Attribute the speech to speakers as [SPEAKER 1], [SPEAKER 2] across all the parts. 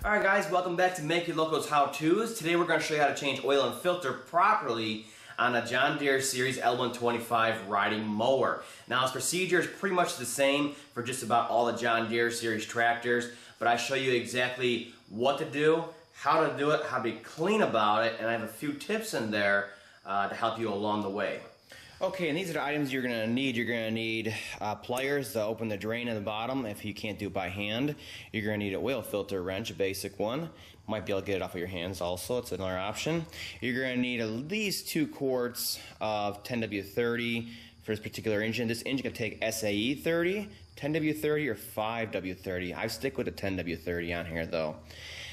[SPEAKER 1] Alright guys, welcome back to Make Your Locals How-Tos. Today we're going to show you how to change oil and filter properly on a John Deere Series L125 riding mower. Now its procedure is pretty much the same for just about all the John Deere Series tractors, but I show you exactly what to do, how to do it, how to be clean about it, and I have a few tips in there to help you along the way. Okay, and these are the items you're going to need. You're going to need pliers to open the drain in the bottom if you can't do it by hand. You're going to need an oil filter wrench, a basic one. Might be able to get it off of your hands also. It's another option. You're going to need at least 2 quarts of 10W30 for this particular engine. This engine can take SAE 30, 10W30, or 5W30. I stick with the 10W30 on here though.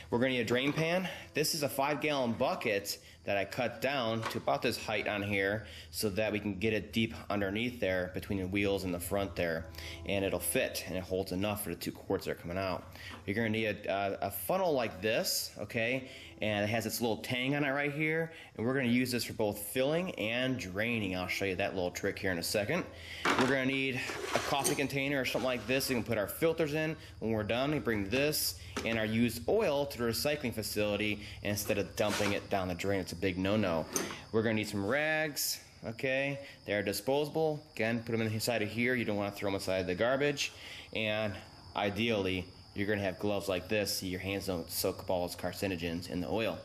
[SPEAKER 1] We're going to need a drain pan. This is a 5-gallon bucket that I cut down to about this height on here so that we can get it deep underneath there between the wheels and the front there, and it'll fit and it holds enough for the 2 quarts that are coming out. You're going to need a funnel like this, okay, and it has its little tang on it right here, and we're going to use this for both filling and draining. I'll show you that little trick here in a second. We're going to need a coffee container or something like this so we can put our filters in. When we're done, we bring this and our used oil to the recycling facility instead of dumping it down the drain. It's a big no-no. We're going to need some rags, okay? They're disposable. Again, put them inside of here. You don't want to throw them inside the garbage. And ideally, you're going to have gloves like this so your hands don't soak up all those carcinogens in the oil.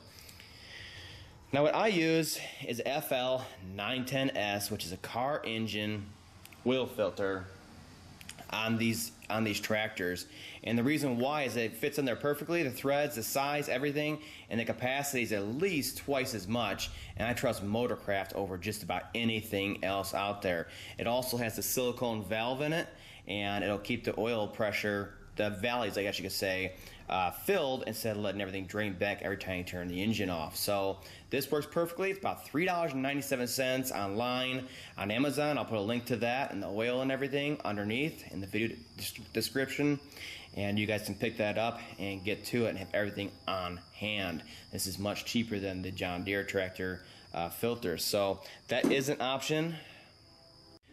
[SPEAKER 1] Now what I use is FL910S, which is a car engine oil filter on these tractors, and the reason why is that it fits in there perfectly. The threads, the size, everything, and the capacity is at least twice as much, and I trust Motorcraft over just about anything else out there. It also has the silicone valve in it, and it'll keep the oil pressure, the valleys I guess you could say, filled instead of letting everything drain back every time you turn the engine off. So this works perfectly. It's about $3.97 online on Amazon. I'll put a link to that and the oil and everything underneath in the video description, and you guys can pick that up and get to it and have everything on hand. This is much cheaper than the John Deere tractor filters, so that is an option.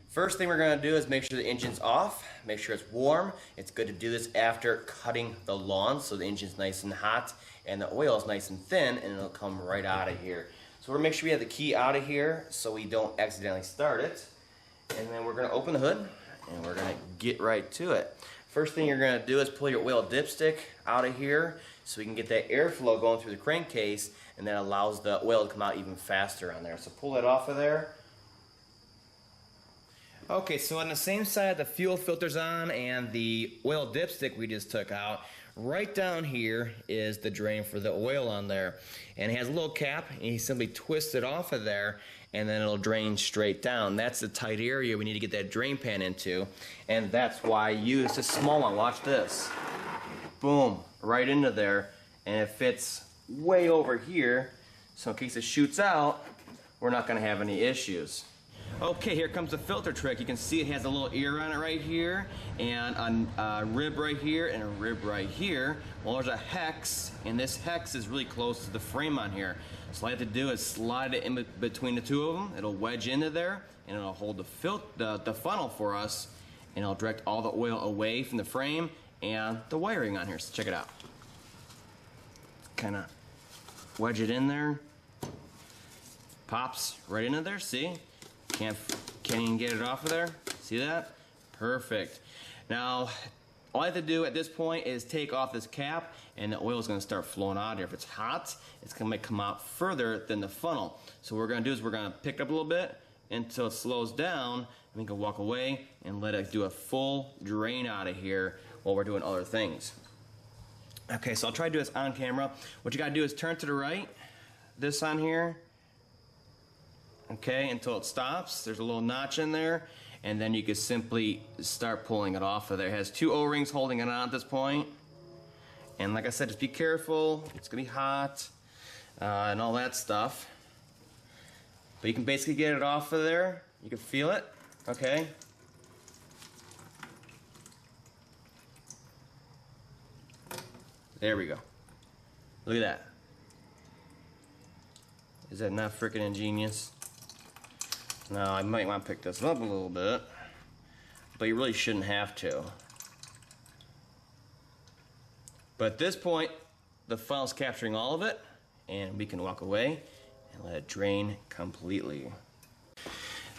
[SPEAKER 1] First thing we're going to do is make sure the engine's off, make sure it's warm. It's good to do this after cutting the lawn so the engine's nice and hot and the oil is nice and thin, and it'll come right out of here. So we're going to make sure we have the key out of here so we don't accidentally start it. And then we're going to open the hood and we're going to get right to it. First thing you're going to do is pull your oil dipstick out of here so we can get that airflow going through the crankcase, and that allows the oil to come out even faster on there. So pull that off of there. Okay, so on the same side the fuel filter's on and the oil dipstick we just took out, right down here is the drain for the oil on there. And it has a little cap, and you simply twist it off of there and then it'll drain straight down. That's the tight area we need to get that drain pan into, and that's why I use a small one. Watch this. Boom, right into there, and it fits way over here, so in case it shoots out, we're not going to have any issues. Okay, here comes the filter trick. You can see it has a little ear on it right here, and a rib right here, and a rib right here. Well, there's a hex, and this hex is really close to the frame on here. So all I have to do is slide it in between the two of them. It'll wedge into there, and it'll hold the funnel for us, and it'll direct all the oil away from the frame and the wiring on here. So check it out. Kind of wedge it in there. Pops right into there, see? Can't even get it off of there. See that? Perfect. Now, all I have to do at this point is take off this cap, and the oil is going to start flowing out here. If it's hot, it's going to come out further than the funnel. So what we're going to do is we're going to pick it up a little bit until it slows down, and we can walk away and let it do a full drain out of here while we're doing other things. Okay, so I'll try to do this on camera. What you got to do is turn to the right, this on here. Okay, until it stops. There's a little notch in there, and then you can simply start pulling it off of there. It has 2 O-rings holding it on at this point, and like I said, just be careful. It's gonna be hot and all that stuff, but you can basically get it off of there. You can feel it. Okay, there we go. Look at that. Is that not freaking ingenious? Now I might want to pick this up a little bit, but you really shouldn't have to. But at this point, the funnel's capturing all of it, and we can walk away and let it drain completely.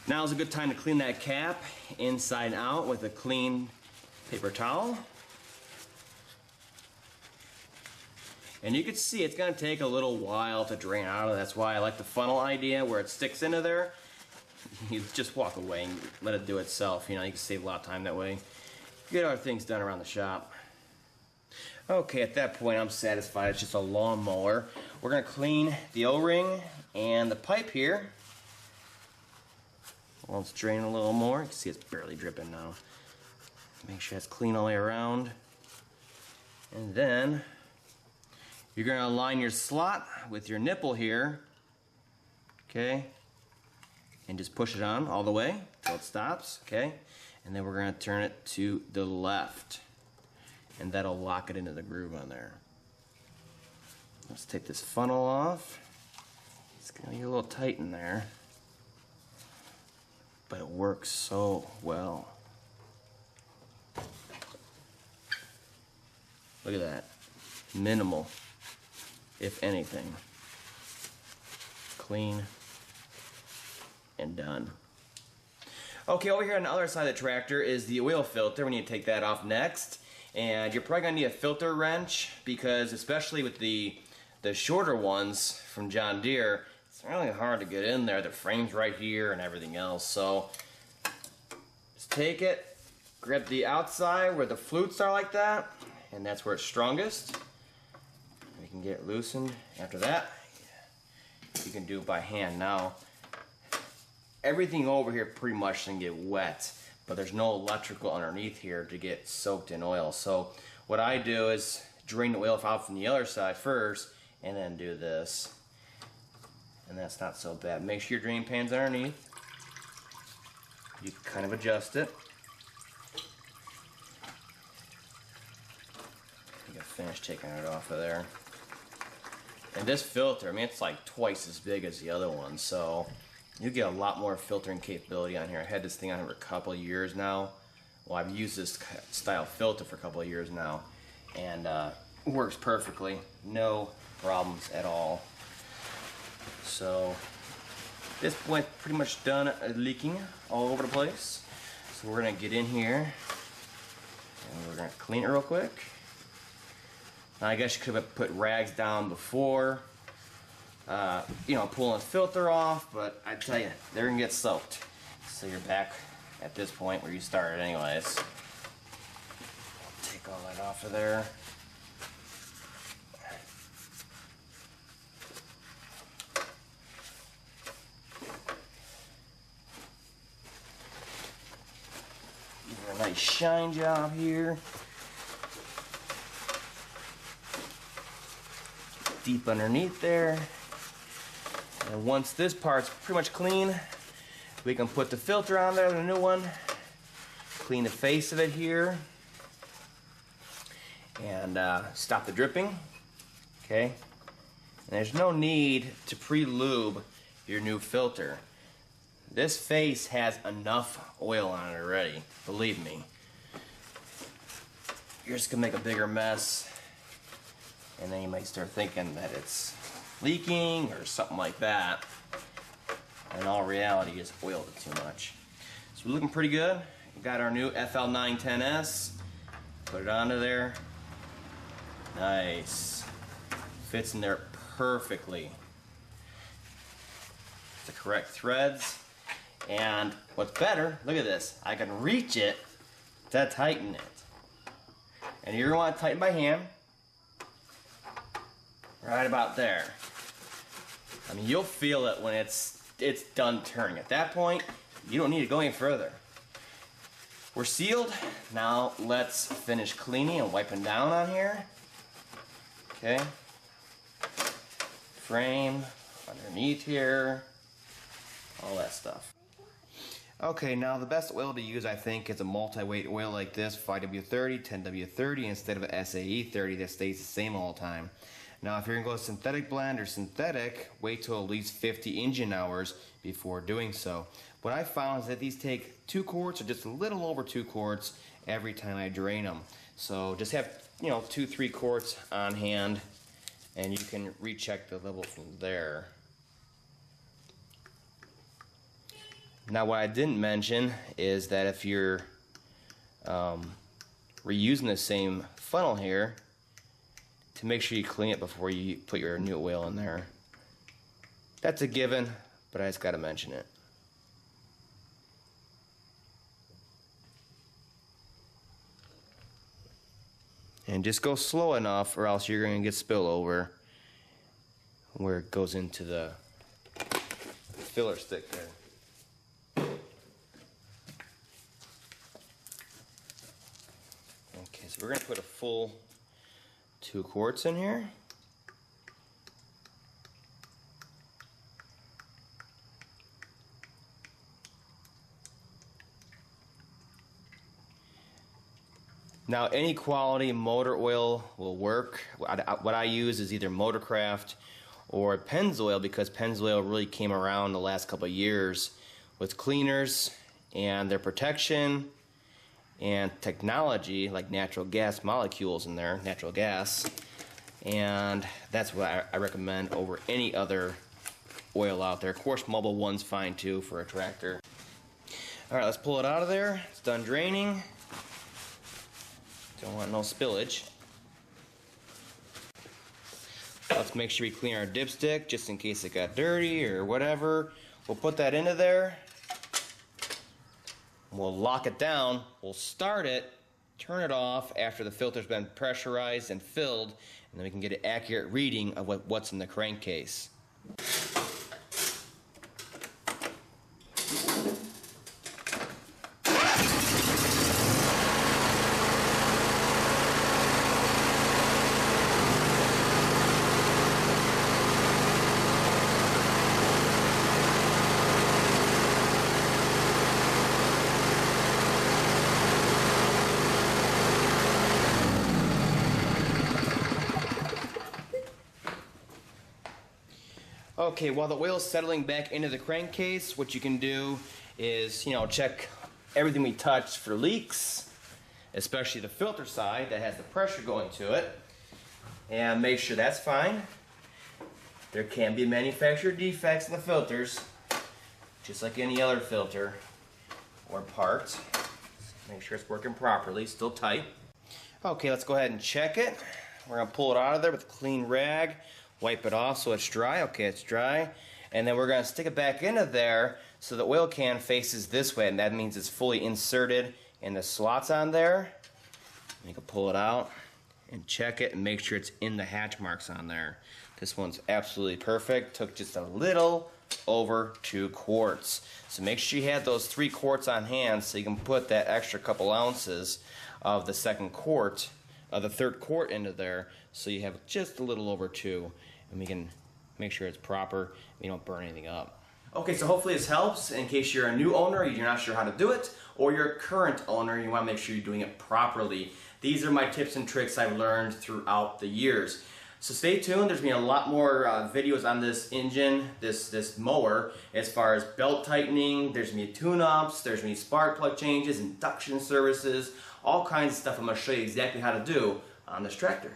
[SPEAKER 1] Now is a good time to clean that cap inside out with a clean paper towel. And you can see it's going to take a little while to drain out of. That's why I like the funnel idea where it sticks into there. You just walk away and let it do itself. You know, you can save a lot of time that way. Get other things done around the shop. Okay, at that point I'm satisfied. It's just a lawn mower. We're going to clean the O-ring and the pipe here. Well, it's draining a little more. You can see it's barely dripping now. Make sure it's clean all the way around. And then you're going to align your slot with your nipple here. Okay? And just push it on all the way until it stops. Okay? And then we're going to turn it to the left. And that'll lock it into the groove on there. Let's take this funnel off. It's going to get a little tight in there. But it works so well. Look at that. Minimal, if anything. Clean and done. Okay, over here on the other side of the tractor is the oil filter. We need to take that off next. And you're probably going to need a filter wrench because especially with the shorter ones from John Deere, it's really hard to get in there. The frame's right here and everything else. So just take it, grab the outside where the flutes are like that, and that's where it's strongest. We can get it loosened. After that, you can do it by hand. Now, everything over here pretty much can get wet, but there's no electrical underneath here to get soaked in oil. So what I do is drain the oil out from the other side first, and then do this. And that's not so bad. Make sure your drain pan's underneath. You can kind of adjust it. You can finish taking it off of there. And this filter, I mean, it's like twice as big as the other one, so you get a lot more filtering capability on here. I had this thing on here for a couple of years now. Well, I've used this style filter for a couple of years now, and it works perfectly. No problems at all. So this point pretty much done leaking all over the place. So we're gonna get in here and we're gonna clean it real quick. Now I guess you could have put rags down before, you know, pulling the filter off, but I tell you, they're gonna get soaked. So you're back at this point where you started anyways. Take all that off of there. Give it a nice shine job here. Deep underneath there. And once this part's pretty much clean, we can put the filter on there, the new one. Clean the face of it here. And stop the dripping. Okay? And there's no need to pre-lube your new filter. This face has enough oil on it already, believe me. You're just gonna make a bigger mess, and then you might start thinking that it's leaking or something like that. In all reality, you just oiled it too much. So we're looking pretty good. We got our new FL910S. Put it onto there. Nice. Fits in there perfectly. The correct threads. And what's better, look at this. I can reach it to tighten it. And you're gonna want to tighten by hand. Right about there. I mean, you'll feel it when it's done turning. At that point, you don't need to go any further. We're sealed. Now let's finish cleaning and wiping down on here. Okay. Frame, underneath here, all that stuff. Okay, now the best oil to use, I think, is a multi-weight oil like this, 5W30, 10W30, instead of an SAE30 that stays the same all the time. Now, if you're going to go synthetic blend or synthetic, wait till at least 50 engine hours before doing so. What I found is that these take 2 quarts or just a little over 2 quarts every time I drain them. So just have, 2-3 quarts on hand and you can recheck the level from there. Now what I didn't mention is that if you're reusing the same funnel here, to make sure you clean it before you put your new oil in there. That's a given, but I just got to mention it. And just go slow enough or else you're going to get spillover where it goes into the filler stick there. Okay, so we're going to put a full 2 quarts in here. Now any quality motor oil will work. What I use is either Motorcraft or Pennzoil, because Pennzoil really came around the last couple of years with cleaners and their protection and technology like natural gas molecules in there, natural gas, and that's what I recommend over any other oil out there. Of course Mobil 1's fine too for a tractor. Alright, let's pull it out of there. It's done draining. Don't want no spillage. Let's make sure we clean our dipstick just in case it got dirty or whatever. We'll put that into there. We'll lock it down. We'll start it, turn it off after the filter's been pressurized and filled, and then we can get an accurate reading of what's in the crankcase. Okay, while the oil is settling back into the crankcase, what you can do is, check everything we touched for leaks, especially the filter side that has the pressure going to it, and make sure that's fine. There can be manufacturer defects in the filters, just like any other filter or part. Make sure it's working properly, still tight. Okay, let's go ahead and check it. We're going to pull it out of there with a clean rag. Wipe it off so it's dry. Okay, it's dry. And then we're going to stick it back into there so the oil can faces this way, and that means it's fully inserted in the slots on there. You can pull it out and check it and make sure it's in the hatch marks on there. This one's absolutely perfect. Took just a little over 2 quarts. So make sure you have those 3 quarts on hand so you can put that extra couple ounces of the third quart into there, so you have just a little over 2, and we can make sure it's proper and you don't burn anything up. Okay, so hopefully this helps in case you're a new owner, you're not sure how to do it, or you're a current owner, you want to make sure you're doing it properly. These are my tips and tricks I've learned throughout the years. So stay tuned, there's going to be a lot more videos on this engine, this mower, as far as belt tightening, there's going to be tune-ups, there's going to be spark plug changes, induction services, all kinds of stuff I'm going to show you exactly how to do on this tractor.